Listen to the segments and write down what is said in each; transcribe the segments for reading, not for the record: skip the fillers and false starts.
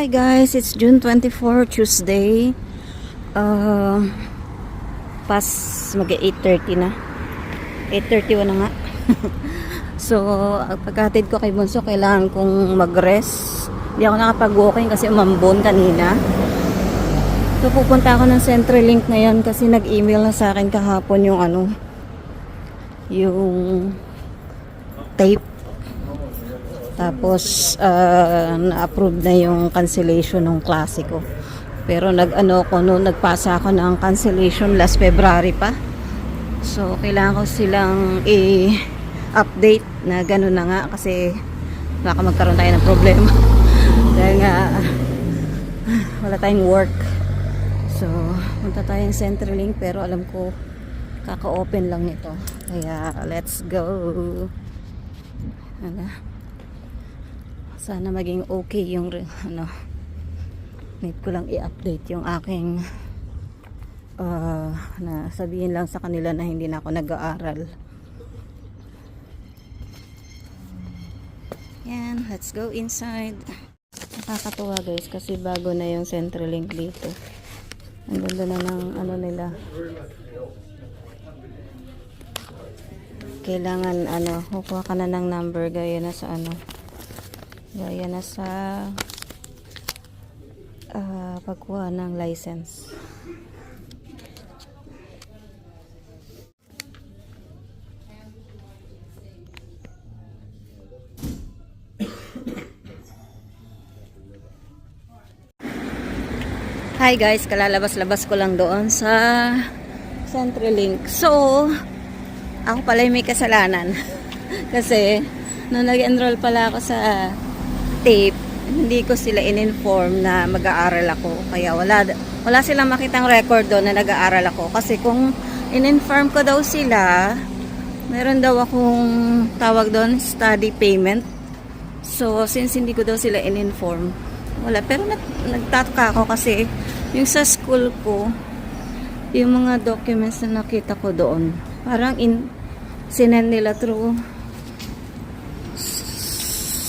Hi guys, it's June 24, Tuesday. Pas mag-8:30 na. 8:31 na nga. So, pagkatid ko kay Bunso, kailangan kong mag-rest. Hindi ako nakapag-walking kasi umambon kanina. So, pupunta ako ng CenturyLink ngayon kasi nag-email na sa akin kahapon yung yung tape. Tapos na-approve na yung cancellation ng klase ko. Pero nagpasa ako ng cancellation last February pa. So kailangan ko silang i-update na gano'n na nga kasi baka magkaroon tayo ng problema. Dahil nga wala tayong work. So punta tayo ng CenturyLink pero alam ko kaka-open lang nito. Kaya let's go. Sana maging okay yung need ko lang i-update yung aking na sabihin lang sa kanila na hindi na ako nag-aaral. Yan, let's go inside. Nakakatuwa guys kasi bago na yung CenturyLink dito. Ang ganda na ng nila. Kailangan kukuha ka na ng number gaya na sa pagkuha ng license. Hi guys, kalalabas-labas ko lang doon sa CenturyLink. So, ako pala yung may kasalanan. Kasi, nung nag-enroll pala ako sa tape, hindi ko sila in-inform na mag-aaral ako. Kaya wala silang makitang record doon na nag-aaral ako. Kasi kung in-inform ko daw sila, meron daw akong tawag doon, study payment. So, since hindi ko daw sila in-inform, wala. Pero nagtataka ako kasi yung sa school ko, yung mga documents na nakita ko doon, parang sinend nila through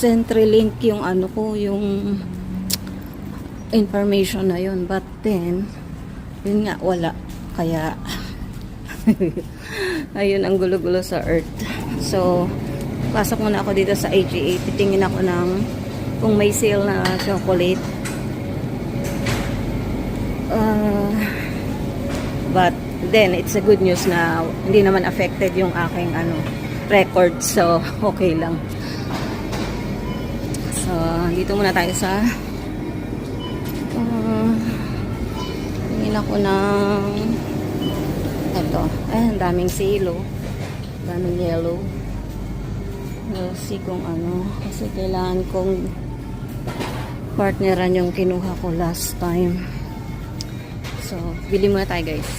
CenturyLink yung yung information na yun. But then, yun nga, wala. Kaya, ayun ang gulo-gulo sa earth. So, pasok muna ako dito sa IGA. Titingin ako ng kung may sale na chocolate. But then, it's a good news na hindi naman affected yung aking record. So, okay lang. So, dito muna tayo sa tingin ako ng ang daming silo, daming yellow. We'll see kung kasi kailangan kong partneran yung kinuha ko last time. So, bili muna tayo guys.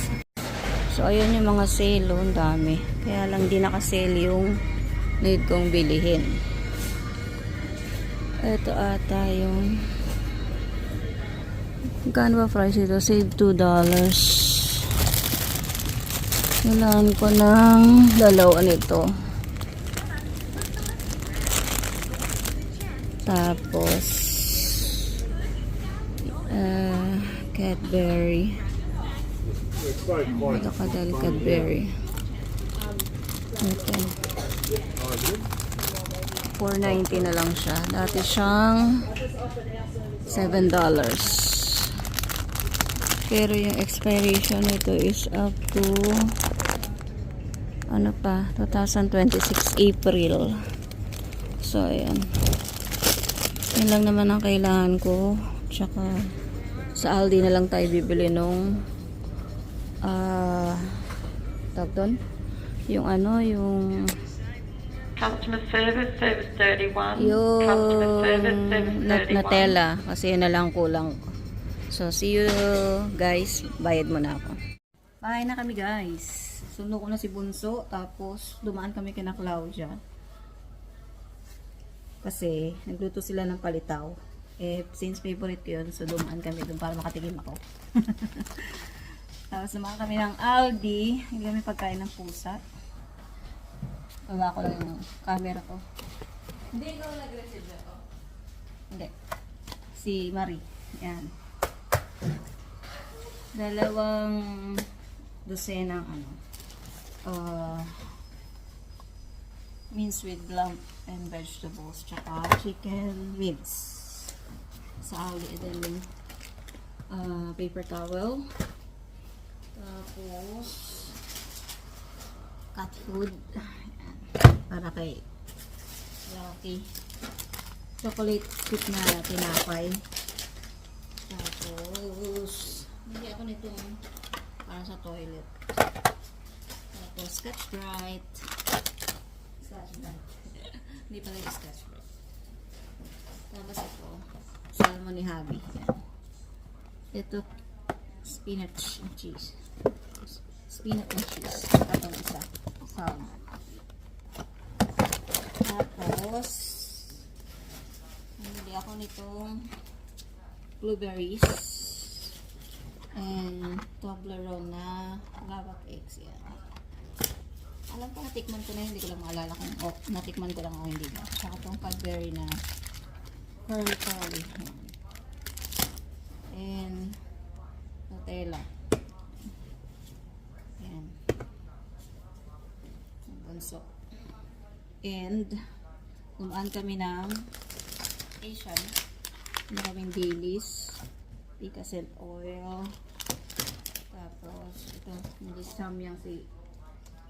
So, ayun yung mga sale, ang dami. Kaya lang di naka-sale yung need kong bilihin. Ito ata yung magkano ba price ito? Save $2. Kailangan ko ng dalawa nito. Tapos Cadbury. Ito kadali Cadbury. Ito. $4.90 na lang siya. Dati siyang $7. Pero yung expiration nito is up to 2026 April. So, ayan. Yan lang naman ang kailangan ko. Tsaka, sa Aldi na lang tayo bibili nung tawag doon? Yung yung Customer service 31. yung Customer service 731. Nutella kasi yun na lang kulang. So see you guys, bayad muna ako. Bahay na kami guys. Sundo ko na si Bunso, tapos dumaan kami kina Claudia kasi nagluto sila ng palitaw. Since favorite ko yun, so dumaan kami dun para makatikim ako. Tapos dumaan kami ng Aldi, hindi kami pagkain ng pusa. Baba ko lang yung camera ko. Hindi ikaw nag-receive ako? Hindi. si Marie. Yan. Dalawang dosenang mince with lump and vegetables, tsaka chicken wings. Sa Ali, then paper towel. Tapos cat food. Ayan. Para kay Lucky. Chocolate chip na tinapay. Tapos hindi ako nitong para sa toilet. Tapos Scotch Brite. Hindi pala yung Scotch Brite. Tapos ito salmon ni Habi. Yan. Ito spinach and cheese. Spinach and cheese. Tapos isa salmon. Tapos bumili ako nitong blueberries and Toblerone na lava cakes. Yan. Alam ko natikman ko na, hindi ko lang maalala kung natikman ko lang o hindi ba. Tsaka itong Cadbury na curly. And Nutella. Yan. Bunso. And kumaan kami ng Asian. Maraming Baileys, pica-scent oil. Tapos ito, hindi samyang si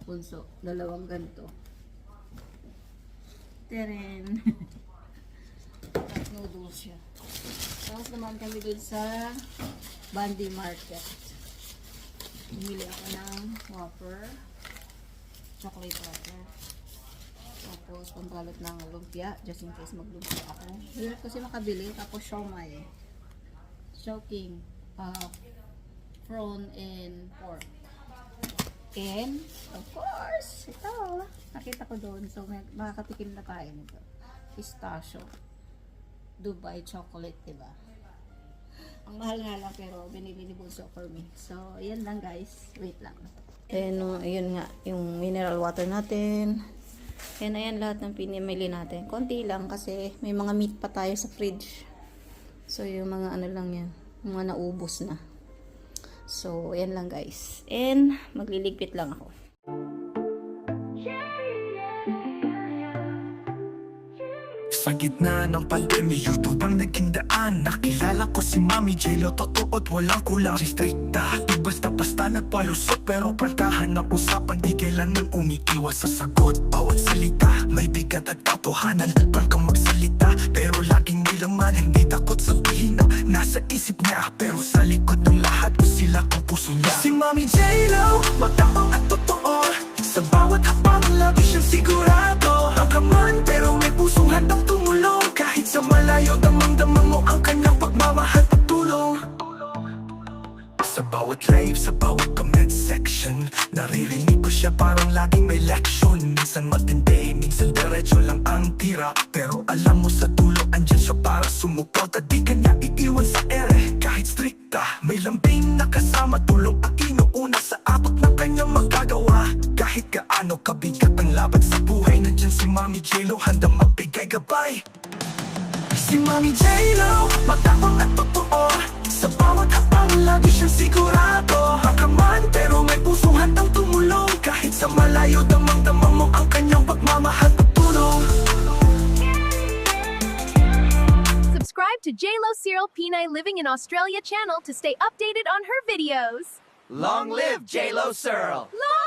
Bunso. Dalawang ganito. Teren. At noodles siya. Tapos naman kami dun sa Bandy Market. Bumili ako ng Whopper. Chocolate Whopper. Tapos pambalot ng lumpia. Just in case maglumpia ako. Hirap kasi makabili. Tapos siomai. Chowking. Prawn and pork. And, of course, ito. Nakita ko doon. So, makakatikim na tayo nito. Pistachio. Dubai chocolate, diba? Ang mahal nga lang, pero binili ni Bunso for me. So, ayan lang guys. Wait lang. And, ayun nga, yung mineral water natin. And, ayan lahat ng pinimili natin. Konti lang kasi may mga meat pa tayo sa fridge. So, yung mga ano lang yan. Mga naubos na. So, ayan lang guys. And, magliligpit lang ako. Sa gitna ng pandemya, YouTube ang naging daan. Nakilala ko si Mami J-Lo, totoo't walang kulang. Si strikta, di basta-basta nagpalusot. Pero paltahan ng usapan, di kailanman umiiwas sa sagot. Bawat salita, may bigat at katotohanan. Pag kang magsalita, pero laging may laman. Hindi takot sabihin na nasa isip niya. Pero sa likod ng lahat, sila ang puso niya. Si Mami J-Lo, matapang at totoo. Sa bawat hapang, lagi siyang sigurado. Ang kaman, pero may pusong handang tumulong. Kahit sa malayo, damang-damang mo ang kanyang pagmamahal at tulong. Sa bawat live, sa bawat comment section, naririnig ko siya parang laging may leksyon. Minsan matindi, minsan diretso lang ang tira. Pero alam mo sa dulo, andyan siya para sumuport. At di ka niya iiwan sa ere. Kahit strikta, may lambing na kasama. Tulong ang inuuna sa abot ng kanyang magagawa. Kahit gaano kabigat ang laban sa buhay, nandyan si Mami J-Lo, handang magbigay gabay. Si Mami J-Lo, matapang at totoo. Sa bawat hapang, lagi siyang sigurado. Makaman, pero may pusong handang tumulong. Kahit sa malayo, damang-damang mo ang kanyang pagmamahal at tulong. Subscribe to JLo Cyril Pinay Living in Australia channel to stay updated on her videos. Long live J-Lo Searle! Long